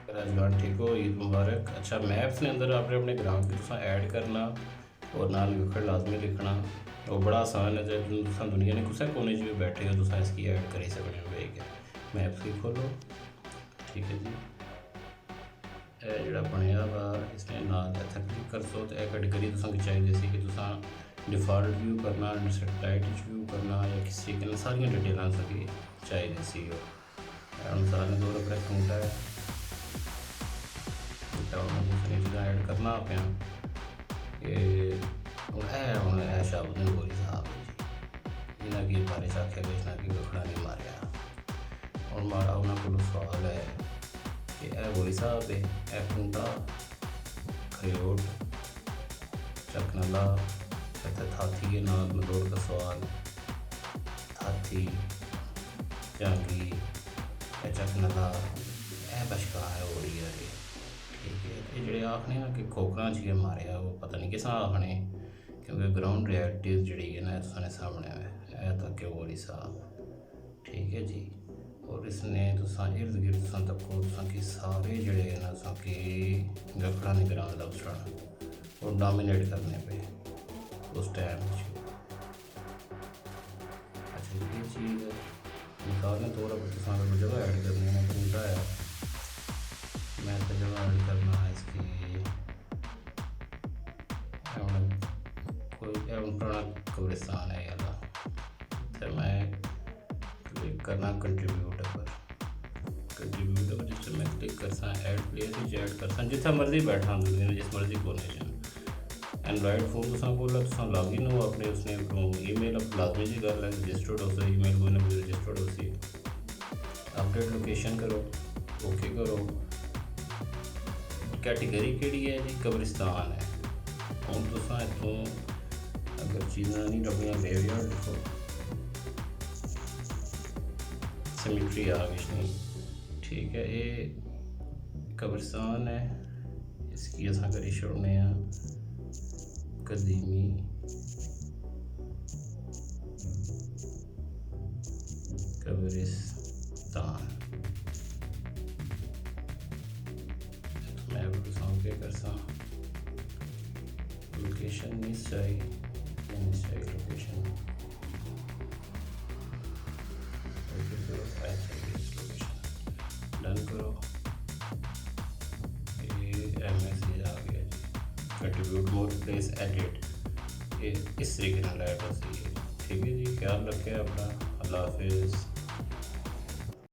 राजगान ठीक हो, ईद मुबारक। अच्छा, मैप्स ने अंदर आपने अपने ग्राम की तुसा ऐड करना और नाल लिखना लाजमी लिखना। वो बड़ा आसान है, जब तुसा दुनिया ने कुछ कोने च भी बैठे हो तुसा इसकी ऐड करी सकते हो। ठीक है, मैप्स की खोलो। ठीक है जी, ਇਹ ਜਿਹੜਾ ਬਣਿਆ ਵਾ इसने नाल ਇੱਥੇ क्लिक कर सो तो यह कैटेगरी तुसें चाहिए सी कि तुसा डिफॉल्ट व्यू करना, सैटेलाइट व्यू करना या किसी तरीके ਨਾਲ ਸਾਰੀਆਂ डिटेल सकी चाहिए सी। अनुसार ने 2 रुपये घंटा है दूसरी चीज़ा ऐड करना पे हूँ है शब्द ने बोली साहब जी जिन्हें कि बारे च आख्या कि इसना कि वखड़ा नहीं मारिया। और मारा उन्होंने को सवाल है कि यह बोली साहब है यह खूंटा खयोट चकनला थाथी के नाल मदोड़ का सवाल थाथी जांगी चकनला यह बशका है हो रही है। ठीक है, ये जोड़े आखने ना कि खोखरा जी मारे वो पता नहीं किस आखने, क्योंकि ग्राउंड रियलिटीज़ जी है ना तुसाने सामने है तक के बोली साहब। ठीक है जी, और इसने तुसा इर्द गिर्द तुसा तको तुसा कि सारे जड़े है ना तुसा कि गखड़ा निगरान लफ्ज़ और डोमिनेट करने पे उस टाइम। अच्छा ये चीज़ मिसाल ने तौर पर तुसा को जगह ऐड करनी है घंटा है, मैं तो जगह ऐड करना है इसकी कोई पुराना कब्रिस्तान है यार, तो मैं क्लिक करना कंट्रीब्यूट पर जिससे मैं क्लिक करसा ऐड प्लेस ऐड करसा जिथे मर्जी बैठा दुनिया जिस मर्जी कोने च। एनराइड फोन तुसा बोला तुसा लॉगिन हो अपने उसने ईमेल अब लाजमी जी गल है रजिस्टर्ड हो सी ईमेल कोई ना कोई रजिस्टर्ड हो सी। अपडेट लोकेशन करो, ओके करो। कैटेगरी केड़ी है जी, कब्रिस्तान है। हम तुसा इतों अगर चीज़ा नहीं लभियां ग्रेवयार्ड लिखो, सिमेट्री आ गई नहीं। ठीक है, ये कब्रिस्तान है, इसकी असा करी छोड़ने कदीमी कब्रिस्तान। मैं के करसा लोकेशन नहीं चाहिए लोकेशन डन करो। ये मैसेज आ गया जी, कंट्रीब्यूट मोर प्लेस एडिट, ये इस तरीके से ऐड हो सी है। ठीक है जी, ख्याल रखें अपना, अल्लाह हाफिज़।